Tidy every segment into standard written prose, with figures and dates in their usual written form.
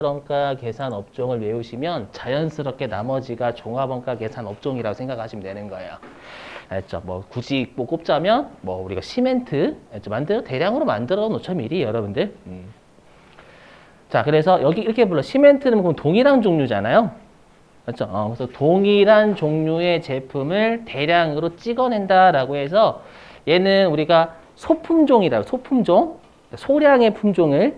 개별원가 계산 업종을 외우시면 자연스럽게 나머지가 종합원가 계산 업종이라고 생각하시면 되는 거예요. 알죠? 뭐 굳이 뭐 꼽자면 뭐 우리가 시멘트 대량으로 만들어 놓죠 미리 여러분들. 자, 그래서 여기 이렇게 불러. 시멘트는 그럼 동일한 종류잖아요. 맞죠? 그래서 동일한 종류의 제품을 대량으로 찍어낸다라고 해서 얘는 우리가 소품종이라고, 소품종, 소량의 품종을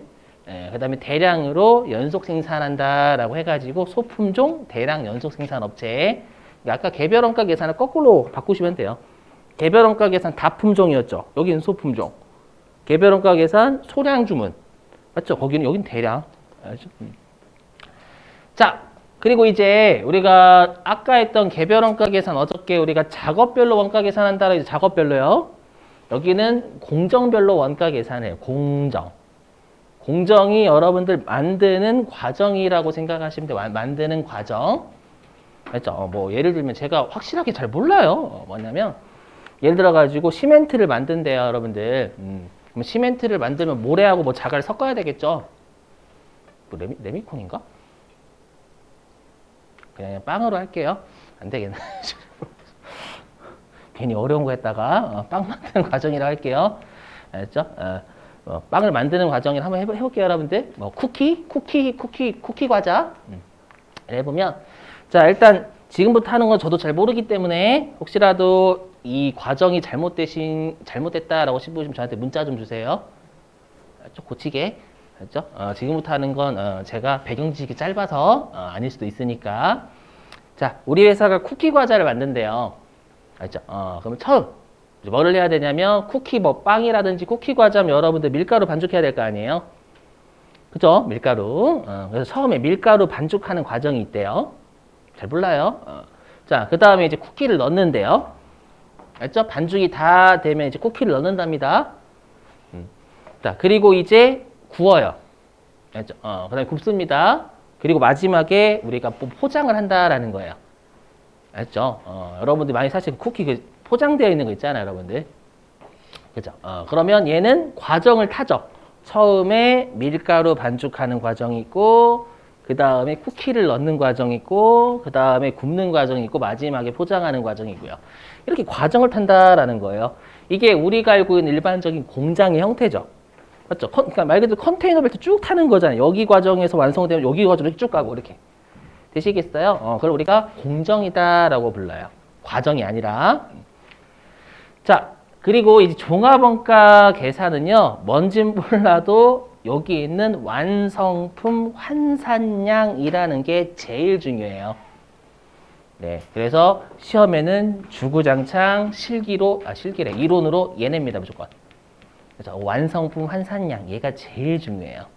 그다음에 대량으로 연속 생산한다라고 해가지고 소품종 대량 연속 생산 업체. 아까 개별원가 계산을 거꾸로 바꾸시면 돼요. 개별원가 계산 다품종이었죠. 여기는 소품종. 개별원가 계산 소량 주문. 맞죠? 여긴 대량. 알죠? 자, 그리고 이제 우리가 아까 했던 개별원가 계산 어저께 우리가 작업별로 원가 계산한다라 이제 작업별로요. 여기는 공정별로 원가 계산해요. 공정이 여러분들 만드는 과정이라고 생각하시면 돼요. 만드는 과정. 맞죠? 뭐 예를 들면 제가 확실하게 잘 몰라요. 뭐냐면 예를 들어 가지고 시멘트를 만든대요, 여러분들. 그럼 시멘트를 만들면 모래하고 뭐 자갈을 섞어야 되겠죠? 뭐 레미콘인가? 그냥 빵으로 할게요. 안 되겠네. 괜히 어려운 거 했다가 빵 만드는 과정이라고 할게요. 알았죠? 빵을 만드는 과정을 한번 해볼게요, 여러분들. 뭐 쿠키 과자. 해보면 자, 일단 지금부터 하는 건 저도 잘 모르기 때문에 혹시라도 이 과정이 잘못됐다라고 싶으시면 저한테 문자 좀 주세요. 좀 고치게. 알죠? 지금부터 하는 건 제가 배경 지식이 짧아서 아닐 수도 있으니까. 자, 우리 회사가 쿠키 과자를 만든대요. 알죠? 그러면 처음 뭐를 해야 되냐면 쿠키 뭐 빵이라든지 쿠키 과자면 여러분들 밀가루 반죽해야 될 거 아니에요? 그죠? 밀가루. 그래서 처음에 밀가루 반죽하는 과정이 있대요. 잘 몰라요. 자, 그 다음에 이제 쿠키를 넣는데요. 알죠? 반죽이 다 되면 이제 쿠키를 넣는답니다. 자, 그리고 이제 구워요. 알죠? 그 다음에 굽습니다. 그리고 마지막에 우리가 포장을 한다라는 거예요. 알죠? 여러분들 많이 사실 쿠키 그 포장되어 있는 거 있잖아요, 여러분들. 그죠? 그러면 얘는 과정을 타죠. 처음에 밀가루 반죽하는 과정이 있고, 그 다음에 쿠키를 넣는 과정이 있고, 그 다음에 굽는 과정이 있고, 마지막에 포장하는 과정이고요. 이렇게 과정을 탄다라는 거예요. 이게 우리가 알고 있는 일반적인 공장의 형태죠. 맞죠? 그러니까 말 그대로 컨테이너 벨트 쭉 타는 거잖아요. 여기 과정에서 완성되면 여기 과정으로 쭉 가고 이렇게. 되시겠어요? 그걸 우리가 공정이다라고 불러요. 과정이 아니라. 자, 그리고 이 종합원가 계산은요, 뭔진 몰라도 여기 있는 완성품 환산량이라는 게 제일 중요해요. 네, 그래서 시험에는 주구장창 이론으로 얘네입니다, 무조건. 그래서 완성품 환산량, 얘가 제일 중요해요.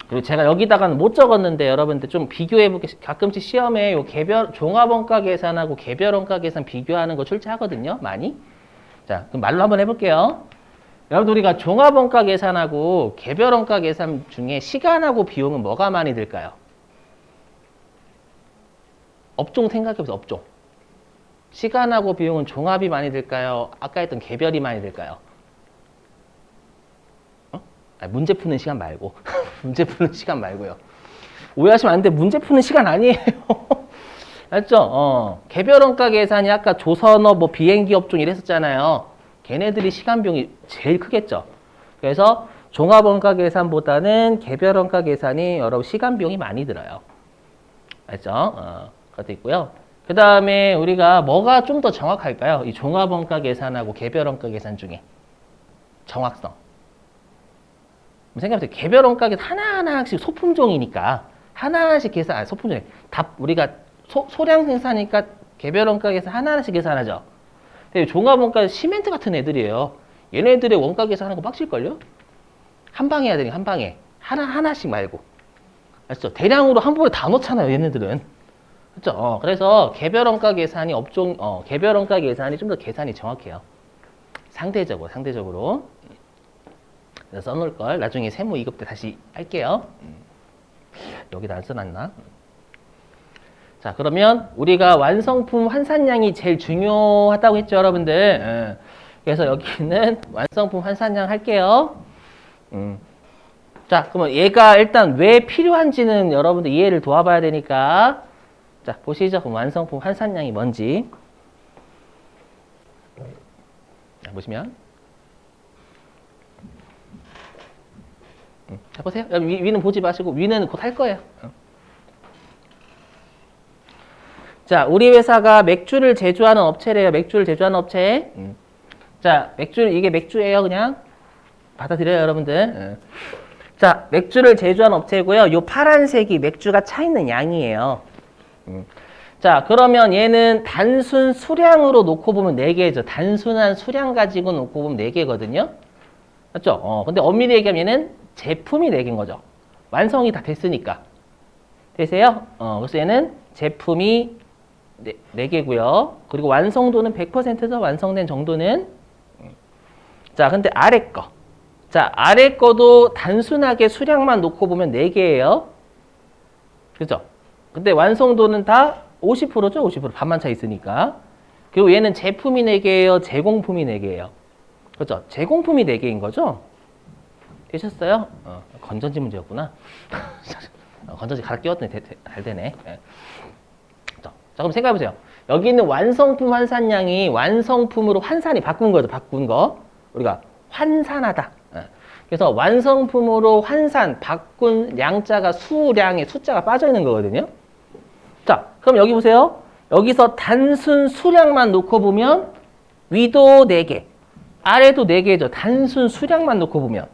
그리고 제가 여기다가는 못 적었는데 여러분들 좀 비교해볼게요. 가끔씩 시험에 요 종합원가 계산하고 개별원가 계산 비교하는 거 출제하거든요. 많이. 자, 그럼 말로 한번 해볼게요. 여러분들 우리가 종합원가 계산하고 개별원가 계산 중에 시간하고 비용은 뭐가 많이 들까요? 업종 생각해보세요. 업종. 시간하고 비용은 종합이 많이 들까요? 아까 했던 개별이 많이 들까요? 문제 푸는 시간 말고. 문제 푸는 시간 말고요. 오해하시면 안 돼. 문제 푸는 시간 아니에요. 알죠? 개별원가 계산이 아까 조선업, 뭐 비행기 업종 이랬었잖아요. 걔네들이 시간 비용이 제일 크겠죠. 그래서 종합원가 계산보다는 개별원가 계산이 여러분 시간 비용이 많이 들어요. 알죠? 그것도 있고요. 그 다음에 우리가 뭐가 좀 더 정확할까요? 이 종합원가 계산하고 개별원가 계산 중에. 정확성. 생각해보세요. 개별원가 계산 하나하나씩 소품종이니까 하나하나씩 계산, 소품종이 우리가 소량 생산이니까 개별원가 계산 하나하나씩 계산하죠. 근데 종합원가 시멘트 같은 애들이에요. 얘네들의 원가 계산하는 거 빡칠걸요? 한 방에 해야 되니까 한 방에. 하나씩 말고. 알죠? 대량으로 한 번에 다 넣잖아요, 얘네들은. 그렇죠? 그래서 개별원가 계산이 개별원가 계산이 좀 더 계산이 정확해요. 상대적으로. 그래서 써놓을 걸 나중에 세무 2급 때 다시 할게요. 여기다 안 써놨나? 자, 그러면 우리가 완성품 환산량이 제일 중요하다고 했죠, 여러분들. 그래서 여기는 완성품 환산량 할게요. 자, 그러면 얘가 일단 왜 필요한지는 여러분들 이해를 도와봐야 되니까. 자, 보시죠. 그럼 완성품 환산량이 뭔지. 자, 보시면. 자, 보세요. 위는 보지 마시고, 위는 곧 할 거예요. 자, 우리 회사가 맥주를 제조하는 업체래요. 맥주를 제조하는 업체. 자, 이게 맥주예요. 그냥. 받아들여요, 여러분들. 자, 맥주를 제조하는 업체고요. 요 파란색이 맥주가 차 있는 양이에요. 자, 그러면 얘는 단순 수량으로 놓고 보면 4개죠. 단순한 수량 가지고 놓고 보면 4개거든요. 맞죠? 근데 엄밀히 얘기하면 얘는 제품이 4개인 거죠. 완성이 다 됐으니까. 되세요? 그래서 얘는 제품이 4개고요. 그리고 완성도는 100%죠. 완성된 정도는. 자, 근데 아래 거. 자, 아래 거도 단순하게 수량만 놓고 보면 4개예요. 그죠? 근데 완성도는 다 50%죠? 50%. 반만 차 있으니까. 그리고 얘는 제품이 4개예요. 제공품이 4개예요. 그죠? 제공품이 4개인 거죠? 되셨어요? 건전지 문제였구나. 건전지 갈아 끼웠더니 잘 되네. 자, 그럼 생각해보세요. 여기 있는 완성품 환산량이 완성품으로 환산이 바꾼 거죠. 바꾼 거. 우리가 환산하다. 그래서 완성품으로 환산, 바꾼 양자가 수량에 숫자가 빠져 있는 거거든요. 자, 그럼 여기 보세요. 여기서 단순 수량만 놓고 보면 위도 4개, 아래도 4개죠. 단순 수량만 놓고 보면.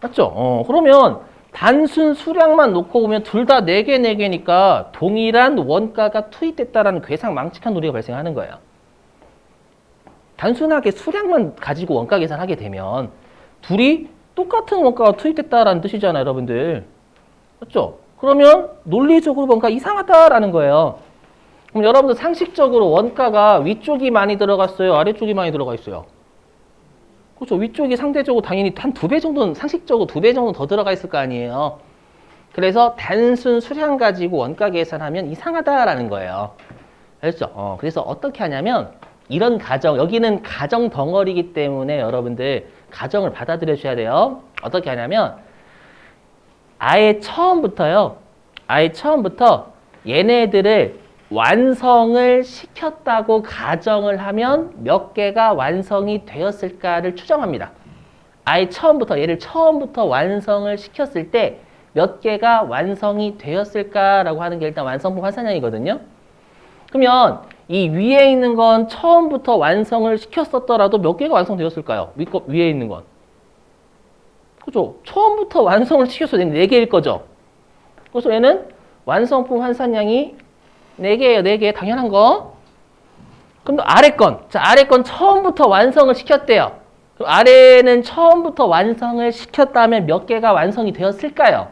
맞죠? 그러면 단순 수량만 놓고 보면 둘 다 4개, 4개니까 동일한 원가가 투입됐다라는 괴상망측한 논리가 발생하는 거예요. 단순하게 수량만 가지고 원가 계산하게 되면 둘이 똑같은 원가가 투입됐다라는 뜻이잖아요, 여러분들. 맞죠? 그러면 논리적으로 뭔가 이상하다라는 거예요. 그럼 여러분들 상식적으로 원가가 위쪽이 많이 들어갔어요? 아래쪽이 많이 들어가 있어요? 그렇죠. 위쪽이 상대적으로 당연히 한 2배 정도는, 상식적으로 2배 정도 더 들어가 있을 거 아니에요. 그래서 단순 수량 가지고 원가 계산하면 이상하다라는 거예요. 알겠죠? 그래서 어떻게 하냐면 이런 가정, 여기는 가정 덩어리이기 때문에 여러분들 가정을 받아들여 주셔야 돼요. 어떻게 하냐면 아예 처음부터 얘네들을 완성을 시켰다고 가정을 하면 몇 개가 완성이 되었을까를 추정합니다. 아예 얘를 처음부터 완성을 시켰을 때 몇 개가 완성이 되었을까라고 하는 게 일단 완성품 환산량이거든요. 그러면 이 위에 있는 건 처음부터 완성을 시켰었더라도 몇 개가 완성되었을까요? 위에 있는 건. 그죠? 처음부터 완성을 시켰어도 4개일 거죠. 그래서 얘는 완성품 환산량이 4개예요. 4개. 당연한 거. 그럼 아래 건. 자, 아래 건 처음부터 완성을 시켰대요. 그럼 아래는 처음부터 완성을 시켰다면 몇 개가 완성이 되었을까요?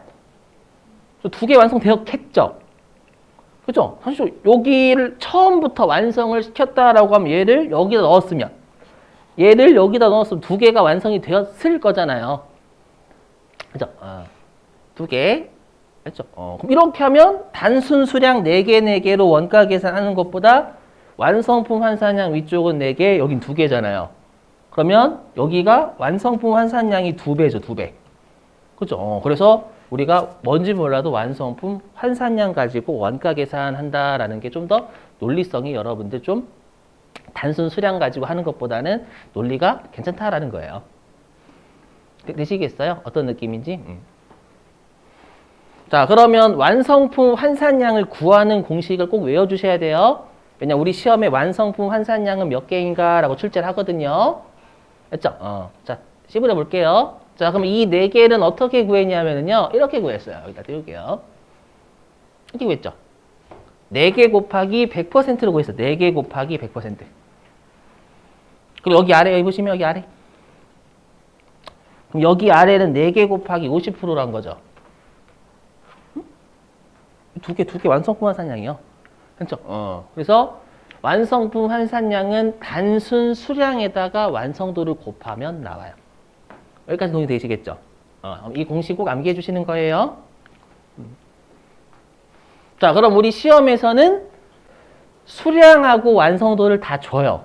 2개 완성되었겠죠. 그죠? 사실 여기를 처음부터 완성을 시켰다라고 하면 얘를 여기다 넣었으면 2개가 완성이 되었을 거잖아요. 그죠? 2개. 그죠? 그럼 이렇게 하면 단순 수량 4개, 4개로 원가 계산하는 것보다 완성품 환산량 위쪽은 4개, 여긴 2개잖아요. 그러면 여기가 완성품 환산량이 2배죠, 2배. 그죠? 그래서 우리가 뭔지 몰라도 완성품 환산량 가지고 원가 계산한다라는 게 좀 더 논리성이 여러분들 좀 단순 수량 가지고 하는 것보다는 논리가 괜찮다라는 거예요. 되시겠어요? 어떤 느낌인지? 자, 그러면 완성품 환산량을 구하는 공식을 꼭 외워주셔야 돼요. 왜냐면 우리 시험에 완성품 환산량은 몇 개인가 라고 출제를 하거든요. 됐죠? 자, 씹으려 볼게요. 자, 그럼 이 4개는 어떻게 구했냐면요. 이렇게 구했어요. 여기다 띄울게요. 이렇게 구했죠. 4개 곱하기 100%로 구했어요. 4개 곱하기 100%. 그리고 여기 아래, 여기 보시면 여기 아래. 그럼 여기 아래는 4개 곱하기 50%란 거죠. 2개 완성품 환산량이요. 그렇죠? 그래서 완성품 환산량은 단순 수량에다가 완성도를 곱하면 나와요. 여기까지 동의 되시겠죠? 이 공식 꼭 암기해 주시는 거예요. 자, 그럼 우리 시험에서는 수량하고 완성도를 다 줘요.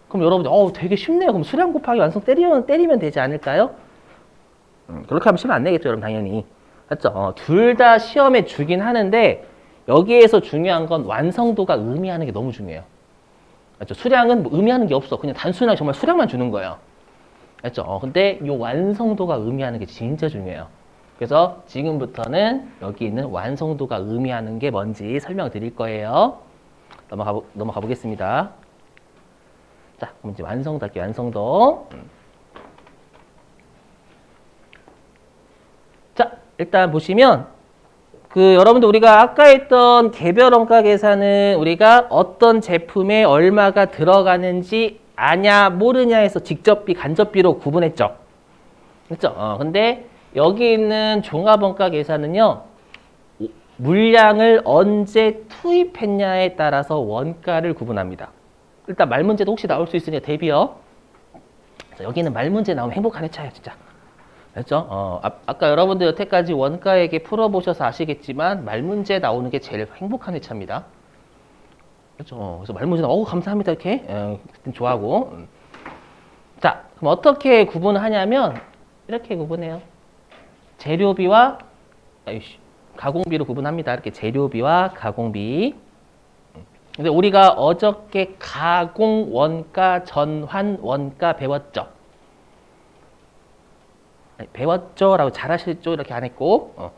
그럼 여러분들, 되게 쉽네요. 그럼 수량 곱하기 완성 때리면 되지 않을까요? 그렇게 하면 시험 안 내겠죠, 여러분, 당연히. 맞죠? 둘 다 시험에 주긴 하는데, 여기에서 중요한 건 완성도가 의미하는 게 너무 중요해요. 맞죠? 수량은 뭐 의미하는 게 없어. 그냥 단순하게 정말 수량만 주는 거예요. 맞죠? 근데 이 완성도가 의미하는 게 진짜 중요해요. 그래서 지금부터는 여기 있는 완성도가 의미하는 게 뭔지 설명드릴 거예요. 넘어가 보겠습니다. 자, 그럼 이제 완성도 할게요. 완성도. 자, 일단 보시면 여러분들 우리가 아까 했던 개별 원가 계산은 우리가 어떤 제품에 얼마가 들어가는지 아냐 모르냐에서 직접비 간접비로 구분했죠. 그렇죠? 근데 여기 있는 종합 원가 계산은요. 물량을 언제 투입했냐에 따라서 원가를 구분합니다. 일단 말 문제도 혹시 나올 수 있으니까 대비요. 자, 여기는 말 문제 나오면 행복한 회차예요, 진짜. 그렇죠? 아까 여러분들 여태까지 원가에게 풀어보셔서 아시겠지만 말 문제 나오는 게 제일 행복한 회차입니다. 그렇죠? 그래서 말 문제 나오고 감사합니다 이렇게 좋아하고. 자, 그럼 어떻게 구분하냐면 이렇게 구분해요. 재료비와 가공비로 구분합니다. 이렇게 재료비와 가공비. 근데 우리가 어저께 가공 원가, 전환 원가 배웠죠. 배웠죠? 라고 잘하셨죠? 이렇게 안 했고,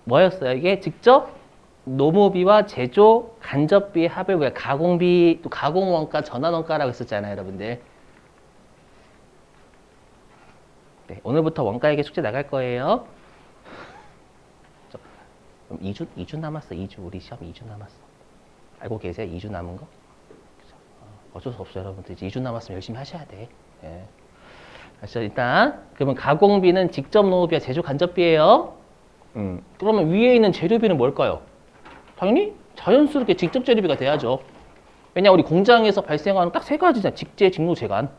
뭐였어요? 이게 직접 노무비와 제조 간접비의 합을 왜 가공비, 또 가공원가, 전환원가라고 했었잖아요, 여러분들. 네, 오늘부터 원가에게 숙제 나갈 거예요. 그럼 2주 남았어, 2주. 우리 시험 2주 남았어. 알고 계세요? 2주 남은 거? 어쩔 수 없어요, 여러분들. 이제 2주 남았으면 열심히 하셔야 돼. 예. 그래서 일단 그러면 가공비는 직접 노무비와 제조 간접비예요. 그러면 위에 있는 재료비는 뭘까요? 당연히 자연스럽게 직접 재료비가 돼야죠. 왜냐 우리 공장에서 발생하는 딱 세 가지잖아요. 직재, 직노, 재간.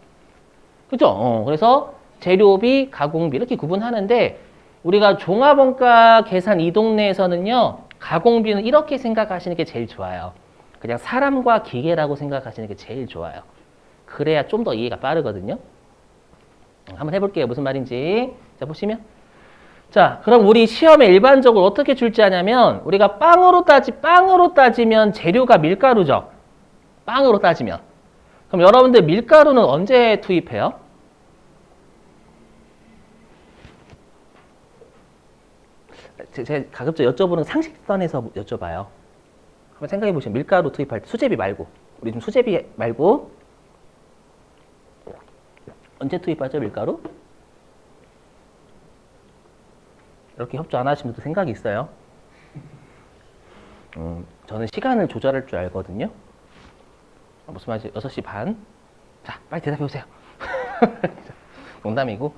그죠? 그래서 재료비, 가공비 이렇게 구분하는데 우리가 종합원가 계산 이 동네에서는요. 가공비는 이렇게 생각하시는 게 제일 좋아요. 그냥 사람과 기계라고 생각하시는 게 제일 좋아요. 그래야 좀 더 이해가 빠르거든요. 한번 해볼게요. 무슨 말인지. 자, 보시면. 자, 그럼 우리 시험에 일반적으로 어떻게 줄지 아냐면, 우리가 빵으로 따지면 재료가 밀가루죠. 빵으로 따지면. 그럼 여러분들 밀가루는 언제 투입해요? 제가 가급적 여쭤보는 상식선에서 여쭤봐요. 한번 생각해 보시면 밀가루 투입할 때 수제비 말고, 우리 좀 수제비 말고, 언제 투입하죠, 밀가루? 이렇게 협조 안 하시는 분도 생각이 있어요. 저는 시간을 조절할 줄 알거든요. 무슨 말이지? 6시 반. 자, 빨리 대답해 보세요. 농담이고.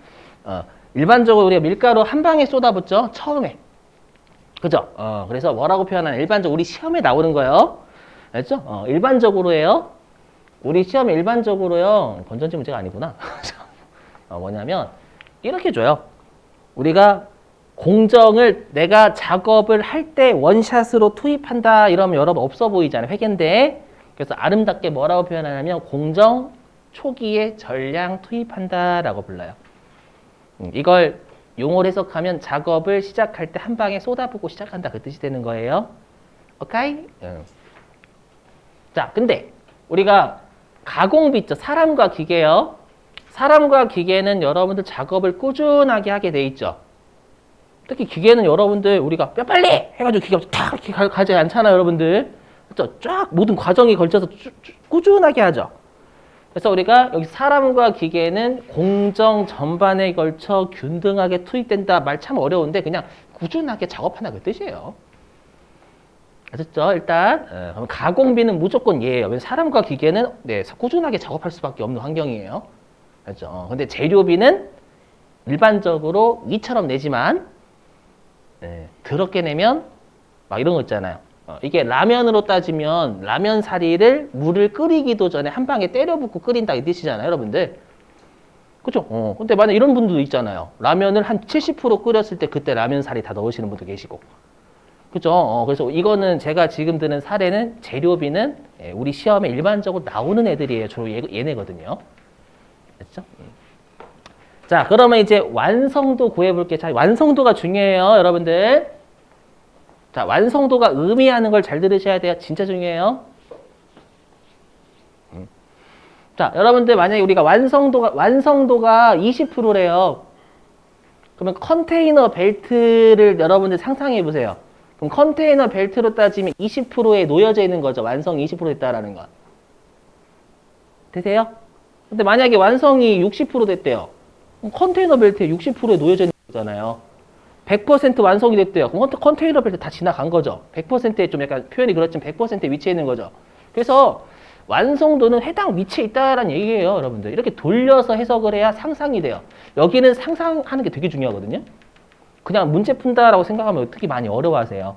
일반적으로 우리가 밀가루 한 방에 쏟아붓죠? 처음에. 그죠? 그래서 뭐라고 표현하냐? 일반적으로 우리 시험에 나오는 거예요. 알죠? 일반적으로예요. 우리 시험에 일반적으로요. 건전지 문제가 아니구나. 뭐냐면 이렇게 줘요. 우리가 공정을 내가 작업을 할 때 원샷으로 투입한다 이러면 여러분 없어 보이잖아요. 회계인데. 그래서 아름답게 뭐라고 표현하냐면 공정 초기에 전량 투입한다라고 불러요. 이걸 용어를 해석하면 작업을 시작할 때 한 방에 쏟아붓고 시작한다 그 뜻이 되는 거예요. 오케이? 자, 근데 우리가 가공비 있죠. 사람과 기계요. 사람과 기계는 여러분들 작업을 꾸준하게 하게 돼 있죠. 특히 기계는 여러분들 우리가 빨리 해가지고 기계가 탁 이렇게 가지 않잖아요, 여러분들. 그렇죠? 쫙 모든 과정이 걸쳐서 꾸준하게 하죠. 그래서 우리가 여기 사람과 기계는 공정 전반에 걸쳐 균등하게 투입된다 말 참 어려운데 그냥 꾸준하게 작업한다 그 뜻이에요. 아셨죠? 일단 가공비는 무조건 예예요. 왜냐면 사람과 기계는 꾸준하게 작업할 수밖에 없는 환경이에요. 그렇죠? 근데 재료비는 일반적으로 이처럼 내지만 더럽게 내면 막 이런 거 있잖아요. 이게 라면으로 따지면 라면 사리를 물을 끓이기도 전에 한 방에 때려 붓고 끓인다 이 뜻이잖아요, 여러분들. 그죠? 근데 만약 이런 분들도 있잖아요. 라면을 한 70% 끓였을 때 그때 라면 사리 다 넣으시는 분도 계시고. 그죠? 그래서 이거는 제가 지금 드는 사례는 재료비는 우리 시험에 일반적으로 나오는 애들이에요. 주로 얘네거든요. 됐죠? 자, 그러면 이제 완성도 구해볼게요. 자, 완성도가 중요해요, 여러분들. 자, 완성도가 의미하는 걸 잘 들으셔야 돼요. 진짜 중요해요. 자, 여러분들 만약에 우리가 완성도가 20%래요. 그러면 컨테이너 벨트를 여러분들 상상해 보세요. 그럼 컨테이너 벨트로 따지면 20%에 놓여져 있는 거죠. 완성이 20% 됐다라는 건. 되세요? 근데 만약에 완성이 60% 됐대요. 그럼 컨테이너 벨트에 60%에 놓여져 있는 거잖아요. 100% 완성이 됐대요. 그럼 컨테이너 벨트 다 지나간 거죠. 100%에 좀 약간 표현이 그렇지만 100%에 위치해 있는 거죠. 그래서 완성도는 해당 위치에 있다라는 얘기예요, 여러분들. 이렇게 돌려서 해석을 해야 상상이 돼요. 여기는 상상하는 게 되게 중요하거든요. 그냥 문제 푼다라고 생각하면 특히 많이 어려워하세요.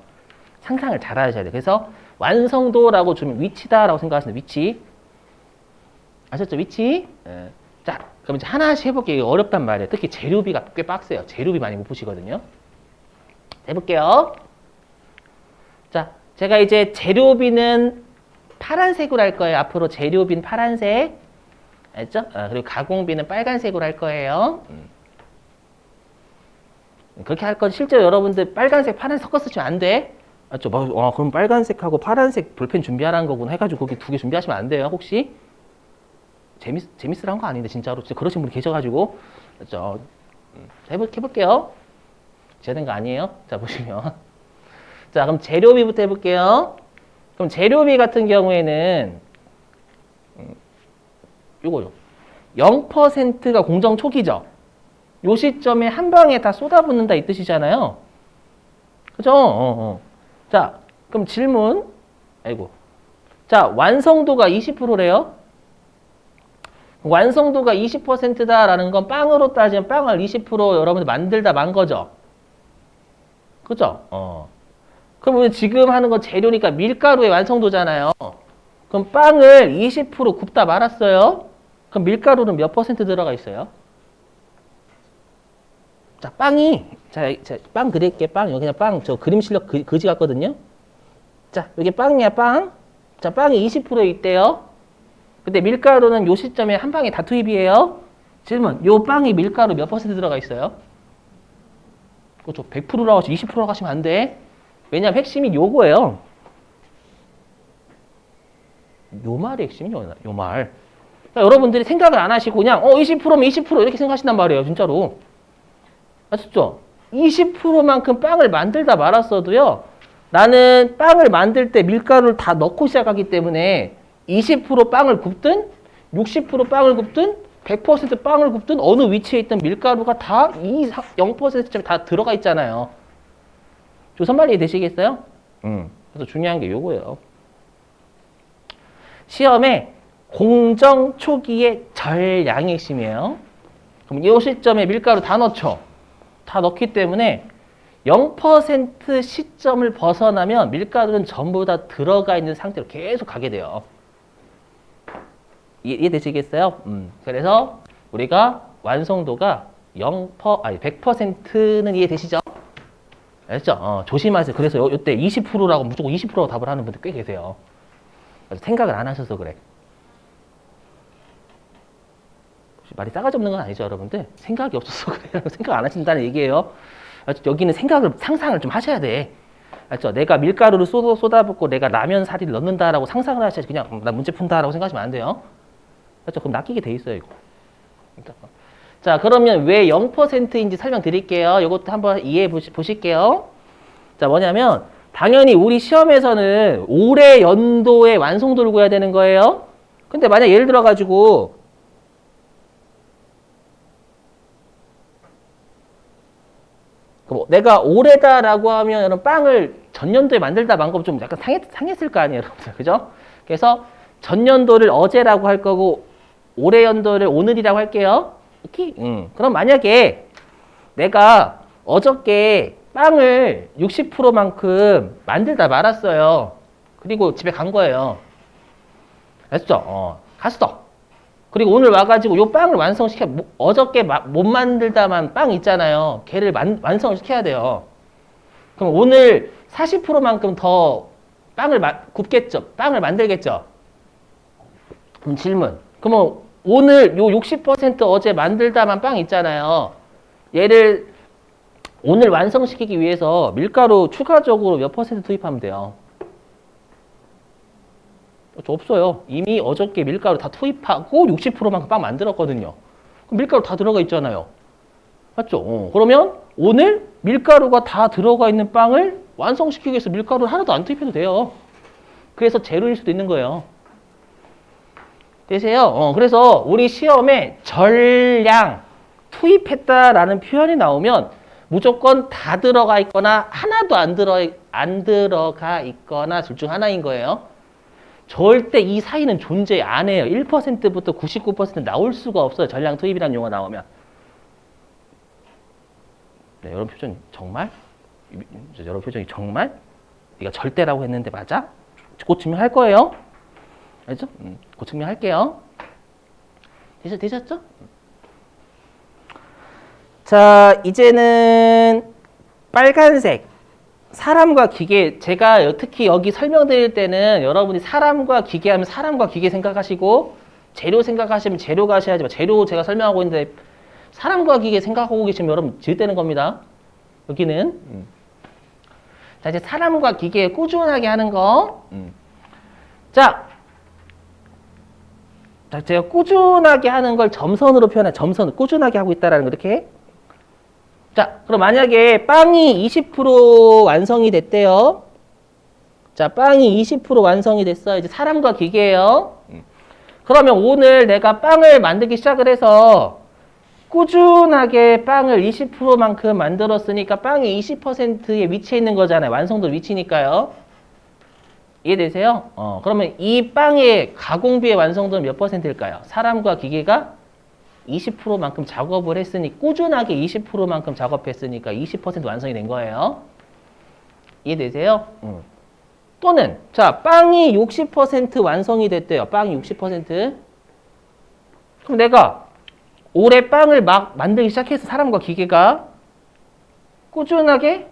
상상을 잘 하셔야 돼요. 그래서 완성도라고 주면 위치다라고 생각하시는 위치. 아셨죠? 위치. 예. 자, 그럼 이제 하나씩 해볼게요. 어렵단 말이에요. 특히 재료비가 꽤 빡세요. 재료비 많이 못 푸시거든요. 해볼게요. 자, 제가 이제 재료비는 파란색으로 할 거예요. 앞으로 재료비는 파란색. 알죠? 그리고 가공비는 빨간색으로 할 거예요. 그렇게 할 건 실제로 여러분들 빨간색, 파란색 섞어 쓰시면 안 돼. 맞죠? 그럼 빨간색하고 파란색 볼펜 준비하라는 거구나 해가지고 거기 두 개 준비하시면 안 돼요. 혹시? 재밌으라는 거 아닌데 진짜로. 진짜 그러신 분이 계셔가지고. 맞죠? 해볼게요. 제가 된 거 아니에요? 자, 보시면. 자, 그럼 재료비부터 해볼게요. 그럼 재료비 같은 경우에는 요거요. 0%가 공정 초기죠. 요 시점에 한 방에 다 쏟아붓는다 이 뜻이잖아요. 그죠? 자, 그럼 질문. 아이고. 자, 완성도가 20%래요. 완성도가 20%다라는 건 빵으로 따지면 빵을 20% 여러분들 만들다 만 거죠. 그죠? 그럼 우리 지금 하는 건 재료니까 밀가루의 완성도잖아요. 그럼 빵을 20% 굽다 말았어요. 그럼 밀가루는 몇 퍼센트 들어가 있어요? 자, 빵 그릴게, 빵. 여기 그냥 빵, 저 그림 실력 거지 같거든요? 자, 여기 빵이야, 빵. 자, 빵이 20%에 있대요. 근데 밀가루는 요 시점에 한 방에 다 투입이에요. 질문, 요 빵이 밀가루 몇 퍼센트 들어가 있어요? 그렇죠. 100%라고 하시면 20%라고 하시면 안 돼. 왜냐면 핵심이 요거예요. 요 말이 핵심이요, 요 말. 그러니까 여러분들이 생각을 안 하시고 그냥 20%면 20% 이렇게 생각하신단 말이에요, 진짜로. 아셨죠? 20%만큼 빵을 만들다 말았어도요. 나는 빵을 만들 때 밀가루를 다 넣고 시작하기 때문에 20% 빵을 굽든 60% 빵을 굽든 100% 빵을 굽든 어느 위치에 있던 밀가루가 다 이 0%쯤 다 들어가 있잖아요. 조선말 이해되시겠어요? 그래서 중요한 게 요거예요. 시험에 공정 초기의 절량이 핵심이에요. 그럼 이 시점에 밀가루 다 넣죠. 다 넣기 때문에 0% 시점을 벗어나면 밀가루는 전부 다 들어가 있는 상태로 계속 가게 돼요. 이해되시겠어요? 그래서 우리가 완성도가 100%는 이해되시죠? 알죠? 조심하세요. 그래서 이때 20%라고 무조건 20%라고 답을 하는 분들 꽤 계세요. 생각을 안 하셔서 그래. 말이 싸가지 없는 건 아니죠, 여러분들. 생각이 없어서 그래요. 생각 안 하신다는 얘기예요. 여기는 상상을 좀 하셔야 돼. 알죠? 내가 밀가루를 쏟아붓고 내가 라면 사리를 넣는다라고 상상을 하셔야지 그냥 나 문제 푼다라고 생각하시면 안 돼요. 그렇죠? 그럼 낚이게 돼 있어요, 이거. 자, 그러면 왜 0%인지 설명드릴게요. 이것도 한번 이해해 보실게요. 자, 뭐냐면 당연히 우리 시험에서는 올해 연도의 완성도를 구해야 되는 거예요. 근데 만약 예를 들어 가지고 내가 올해다라고 하면 여러분 빵을 전년도에 만들다 만 거 좀 약간 상했을 거 아니에요, 여러분들. 그죠? 그래서 전년도를 어제라고 할 거고 올해 연도를 오늘이라고 할게요. 오케이? 그럼 만약에 내가 어저께 빵을 60%만큼 만들다 말았어요. 그리고 집에 간 거예요. 됐죠? 갔어. 그리고 오늘 와가지고 요 빵을 완성시켜, 어저께 못 만들다만 빵 있잖아요. 걔를 완성을 시켜야 돼요. 그럼 오늘 40%만큼 더 빵을 굽겠죠. 빵을 만들겠죠. 그럼 질문. 그러면 오늘 요 60% 어제 만들다만 빵 있잖아요. 얘를 오늘 완성시키기 위해서 밀가루 추가적으로 몇 퍼센트 투입하면 돼요? 저 없어요. 이미 어저께 밀가루 다 투입하고 60%만큼 빵 만들었거든요. 그럼 밀가루 다 들어가 있잖아요. 맞죠? 그러면 오늘 밀가루가 다 들어가 있는 빵을 완성시키기 위해서 밀가루를 하나도 안 투입해도 돼요. 그래서 제로일 수도 있는 거예요. 되세요? 그래서 우리 시험에 전량 투입했다라는 표현이 나오면 무조건 다 들어가 있거나 하나도 안 들어가 있거나 둘 중 하나인 거예요. 절대 이 사이는 존재 안 해요. 1%부터 99% 나올 수가 없어요. 전량 투입이라는 용어 나오면. 네, 여러분 표정이 정말? 여러분 표정이 정말? 네가 절대라고 했는데 맞아? 곧 증명할 거예요. 알죠? 곧 증명할게요. 되셨죠? 자, 이제는 빨간색. 사람과 기계. 제가 특히 여기 설명드릴 때는 여러분이 사람과 기계 하면 사람과 기계 생각하시고 재료 생각하시면 재료 가셔야지. 재료 제가 설명하고 있는데 사람과 기계 생각하고 계시면 여러분 질되는 겁니다. 여기는. 자, 이제 사람과 기계 꾸준하게 하는 거. 자, 제가 꾸준하게 하는 걸 점선으로 표현해. 점선, 꾸준하게 하고 있다는 거 이렇게. 자, 그럼 만약에 빵이 20% 완성이 됐대요. 자, 빵이 20% 완성이 됐어. 이제 사람과 기계예요. 그러면 오늘 내가 빵을 만들기 시작을 해서 꾸준하게 빵을 20%만큼 만들었으니까 빵이 20%에 위치해 있는 거잖아요. 완성도 위치니까요. 이해되세요? 그러면 이 빵의 가공비의 완성도는 몇 %일까요? 사람과 기계가 20%만큼 작업을 했으니 꾸준하게 20%만큼 작업했으니까 20% 완성이 된 거예요. 이해되세요? 또는 자, 빵이 60% 완성이 됐대요. 빵이 60%. 그럼 내가 올해 빵을 막 만들기 시작해서 사람과 기계가 꾸준하게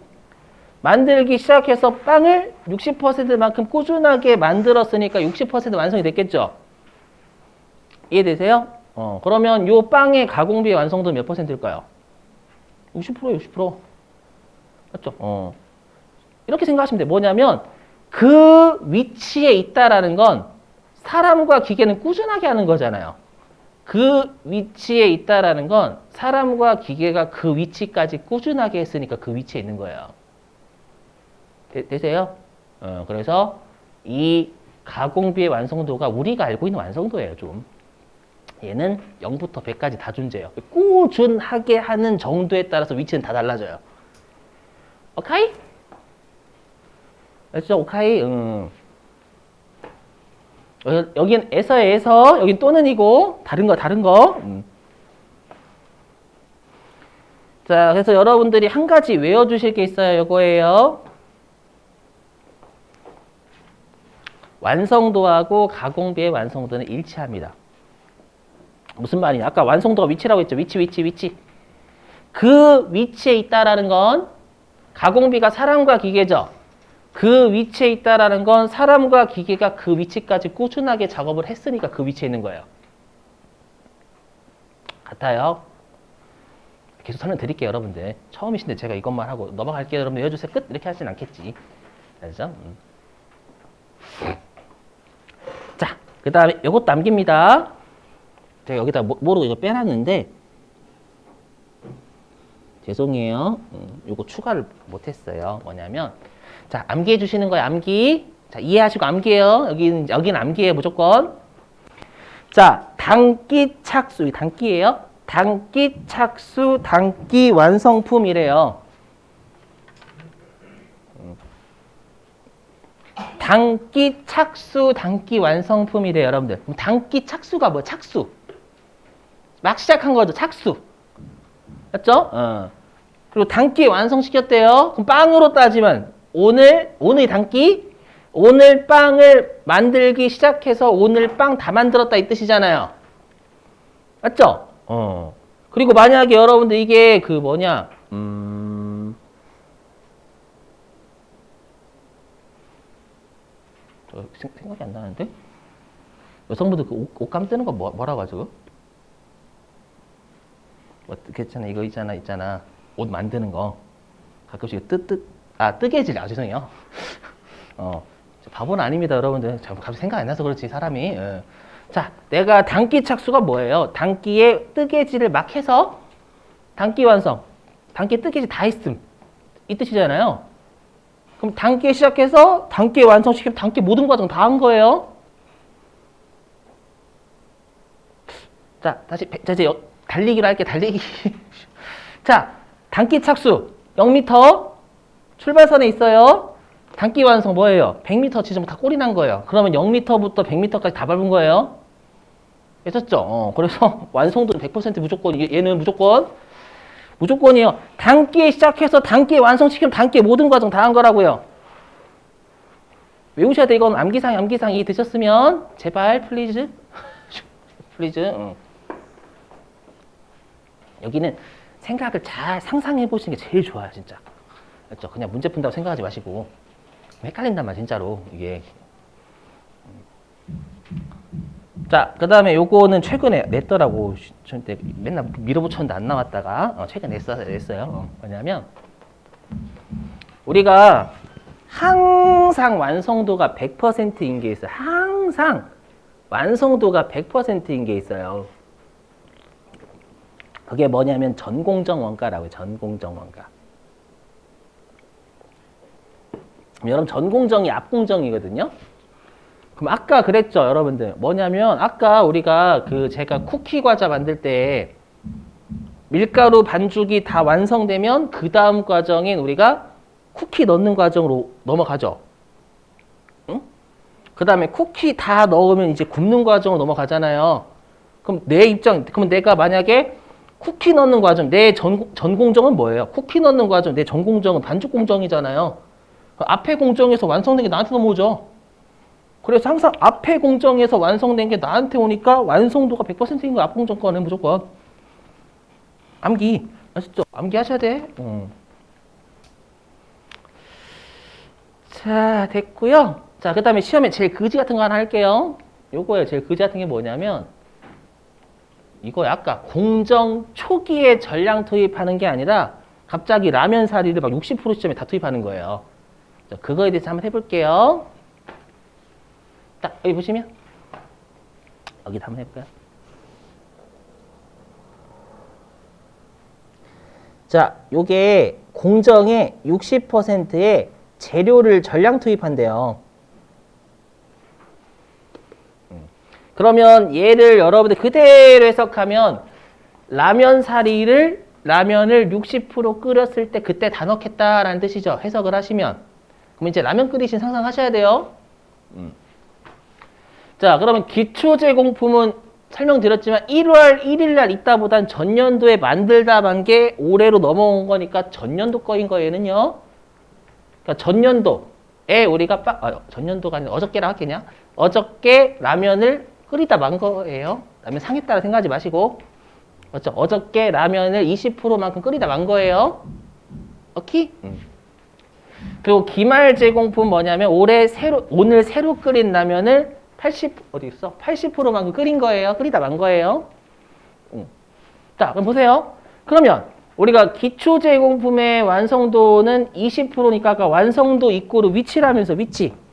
만들기 시작해서 빵을 60%만큼 꾸준하게 만들었으니까 60% 완성이 됐겠죠? 이해되세요? 그러면 요 빵의 가공비의 완성도는 몇 %일까요? 60%, 60%. 맞죠? 이렇게 생각하시면 돼요. 뭐냐면 그 위치에 있다라는 건 사람과 기계는 꾸준하게 하는 거잖아요. 그 위치에 있다라는 건 사람과 기계가 그 위치까지 꾸준하게 했으니까 그 위치에 있는 거예요. 되세요? 그래서 이 가공비의 완성도가 우리가 알고 있는 완성도예요, 좀. 얘는 0부터 100까지 다 존재해요. 꾸준하게 하는 정도에 따라서 위치는 다 달라져요. 오케이? 알죠? 오케이? 여긴 에서, 여긴 또는이고, 다른 거. 자, 그래서 여러분들이 한 가지 외워주실 게 있어요. 이거예요. 완성도하고 가공비의 완성도는 일치합니다. 무슨 말이냐? 아까 완성도가 위치라고 했죠. 위치. 그 위치에 있다라는 건 가공비가 사람과 기계죠. 그 위치에 있다라는 건 사람과 기계가 그 위치까지 꾸준하게 작업을 했으니까 그 위치에 있는 거예요. 같아요? 계속 설명드릴게요, 여러분들. 처음이신데 제가 이것만 하고 넘어갈게요. 여러분들 외워주세요. 끝! 이렇게 하진 않겠지. 알죠? 자, 그 다음에 이것도 남깁니다. 제가 여기다 모르고 이거 빼놨는데 죄송해요. 이거 추가를 못했어요. 뭐냐면 자, 암기해 주시는 거예요. 암기. 자, 이해하시고 암기해요. 여기는 암기해요. 무조건. 자, 단기 착수. 단기예요. 단기 착수, 단기 완성품이래요. 단기 착수, 단기 완성품이래요, 여러분들. 그럼 단기 착수가 뭐예요? 착수. 막 시작한 거죠. 착수. 맞죠? 그리고 단기 완성시켰대요. 그럼 빵으로 따지면 오늘이 단기, 오늘 빵을 만들기 시작해서 오늘 빵 다 만들었다 이 뜻이잖아요. 맞죠? 그리고 만약에 여러분들 이게 그 뭐냐, 생각이 안 나는데? 여성분들 그 옷감 뜨는 거 뭐라고 하죠? 괜찮아. 이거 있잖아. 옷 만드는 거. 가끔씩 뜨개질. 죄송해요. 바보는 아닙니다, 여러분들. 갑자기 생각 안 나서 그렇지, 사람이. 예. 자, 내가 단기 착수가 뭐예요? 단기에 뜨개질을 막 해서 단기 완성. 단기 뜨개질 다 했음. 이 뜻이잖아요. 그럼 단기에 시작해서 단기에 완성시키면 단기 모든 과정 다 한 거예요. 자, 이제 달리기로 할게, 달리기. 자, 단기 착수 0m 출발선에 있어요. 단기 완성 뭐예요? 100m 지점 다 꼴이 난 거예요. 그러면 0m부터 100m까지 다 밟은 거예요. 됐었죠? 그래서 완성도는 100% 무조건, 얘는 무조건이에요. 단기에 시작해서 단기에 완성시키면 단기에 모든 과정 다 한 거라고요. 외우셔야 돼. 이건 암기상 이 되셨으면 제발 플리즈. 플리즈. 여기는 생각을 잘 상상해 보시는 게 제일 좋아요, 진짜. 그렇죠? 그냥 문제 푼다고 생각하지 마시고. 헷갈린단 말이야, 진짜로. 이게. 자, 그 다음에 요거는 최근에 냈더라고. 저한테 맨날 밀어붙였는데 안 나왔다가 최근에 냈어요. 뭐냐면 우리가 항상 완성도가 100%인 게 있어요. 항상 완성도가 100%인 게 있어요. 그게 뭐냐면 전공정 원가라고요. 전공정 원가. 여러분 전공정이 앞공정이거든요. 그럼 아까 그랬죠, 여러분들. 뭐냐면 아까 우리가 제가 쿠키 과자 만들 때 밀가루 반죽이 다 완성되면 그 다음 과정인 우리가 쿠키 넣는 과정으로 넘어가죠. 응? 그 다음에 쿠키 다 넣으면 이제 굽는 과정으로 넘어가잖아요. 그럼 그럼 내가 만약에 쿠키 넣는 과정, 내 전공정은 뭐예요? 쿠키 넣는 과정, 내 전공정은 반죽 공정이잖아요. 앞에 공정에서 완성된 게 나한테 넘어오죠. 그래서 항상 앞에 공정에서 완성된 게 나한테 오니까 완성도가 100%인 거야. 앞 공정 거는 무조건. 암기. 아시죠? 암기 하셔야 돼. 자, 됐고요. 자, 그 다음에 시험에 제일 거지 같은 거 하나 할게요. 요거예요. 제일 거지 같은 게 뭐냐면 이거야. 아까 공정 초기에 전량 투입하는 게 아니라 갑자기 라면 사리를 막 60% 시점에 다 투입하는 거예요. 자, 그거에 대해서 한번 해볼게요. 딱 여기 보시면 여기다 한번 해볼까요? 자, 요게 공정의 60%의 재료를 전량 투입한대요. 그러면 얘를 여러분들 그대로 해석하면 라면을 60% 끓였을 때 그때 다 넣겠다라는 뜻이죠. 해석을 하시면. 그럼 이제 라면 끓이신 상상하셔야 돼요. 자, 그러면 기초 제공품은 설명드렸지만 1월 1일 날 있다보단 전년도에 만들다 만 게 올해로 넘어온 거니까 전년도 거인 거 얘는요. 그러니까 전년도에 우리가 전년도가 아니라 어저께라 하겠냐? 어저께 라면을 끓이다 만 거예요. 라면 상했다라 생각하지 마시고. 그렇죠? 어저께 라면을 20%만큼 끓이다 만 거예요. 오케이? 그리고 기말 제공품 뭐냐면 오늘 새로 끓인 라면을 80%만큼 끓인 거예요. 끓이다 만 거예요. 자, 그럼 보세요. 그러면 우리가 기초 제공품의 완성도는 20%니까 아까 완성도 이꼬르 위치라면서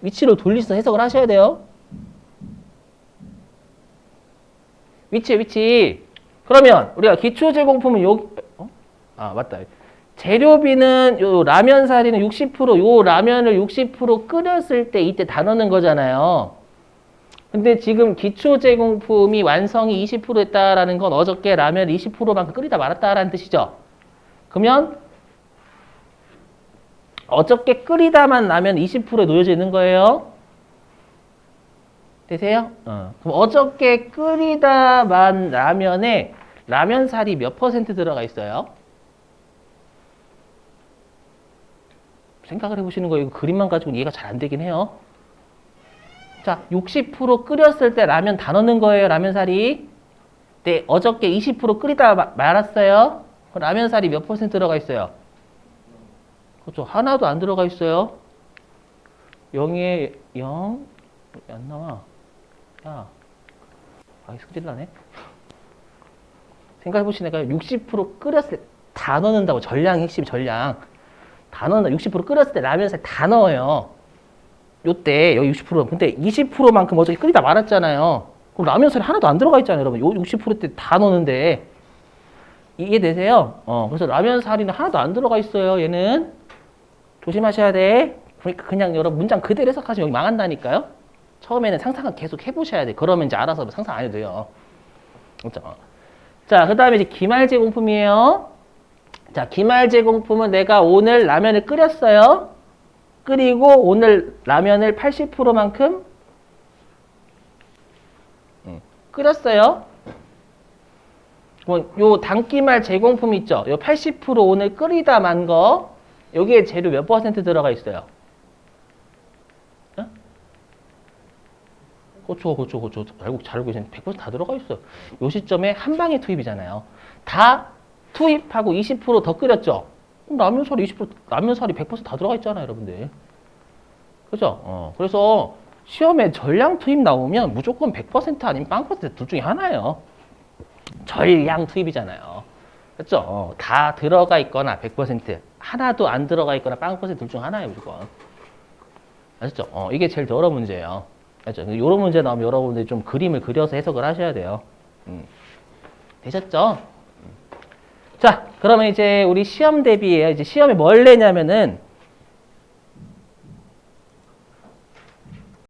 위치로 돌리셔서 해석을 하셔야 돼요. 위치. 그러면 우리가 기초 제공품은 맞다. 재료비는 요 라면 사리는 60%, 요 라면을 60% 끓였을 때 이때 다 넣는 거잖아요. 근데 지금 기초 제공품이 완성이 20% 했다라는 건 어저께 라면 20%만큼 끓이다 말았다라는 뜻이죠. 그러면 어저께 끓이다만 라면 20%에 놓여져 있는 거예요. 되세요? 그럼 어저께 끓이다만 라면에 라면 살이 몇 % 들어가 있어요? 생각을 해보시는 거예요. 이거 그림만 가지고는 이해가 잘 안 되긴 해요. 자, 60% 끓였을 때 라면 다 넣는 거예요. 라면 살이. 네, 어저께 20% 끓이다 말았어요. 라면 살이 몇 % 들어가 있어요? 그렇죠. 하나도 안 들어가 있어요. 0에 0. 안 나와. 야, 아, 소질 나네. 생각해보시니까 60% 끓였을 때 다 넣는다고. 전량 핵심 전량. 다 넣는다. 60% 끓였을 때 라면살 다 넣어요. 요때 여기 60%. 근데 20%만큼 어차피 끓이다 말았잖아요. 그럼 라면살이 하나도 안 들어가 있잖아요, 여러분. 요 60%때 다 넣는데 이해되세요? 그래서 라면살이는 하나도 안 들어가 있어요. 얘는 조심하셔야 돼. 그러니까 그냥 여러분 문장 그대로 해석하시면 여기 망한다니까요. 처음에는 상상을 계속 해보셔야 돼. 그러면 이제 알아서 상상 안 해도 돼요. 그렇죠? 자, 그 다음에 이제 기말제공품이에요. 자, 기말제공품은 내가 오늘 라면을 끓였어요. 끓이고 오늘 라면을 80%만큼 끓였어요. 요 단기말 제공품 있죠? 요 80% 오늘 끓이다 만 거, 여기에 재료 몇 퍼센트 들어가 있어요? 그렇죠. 잘 알고 계시네. 100% 다 들어가 있어요. 요 시점에 한 방에 투입이잖아요. 다 투입하고 20%더 끓였죠? 그럼 라면살이 20%, 라면살이 100%다 들어가 있잖아요, 여러분들. 그죠? 그래서 시험에 전량 투입 나오면 무조건 100% 아니면 빵 퍼센트 둘 중에 하나예요. 전량 투입이잖아요. 그렇죠? 다 들어가 있거나 100% 하나도 안 들어가 있거나 빵 퍼센트 둘 중 하나예요, 무조건. 아셨죠? 이게 제일 어려운 문제예요. 알죠? 이런 문제 나오면 여러분들이 좀 그림을 그려서 해석을 하셔야 돼요. 되셨죠? 자, 그러면 이제 우리 시험 대비예요. 이제 시험에 뭘 내냐면은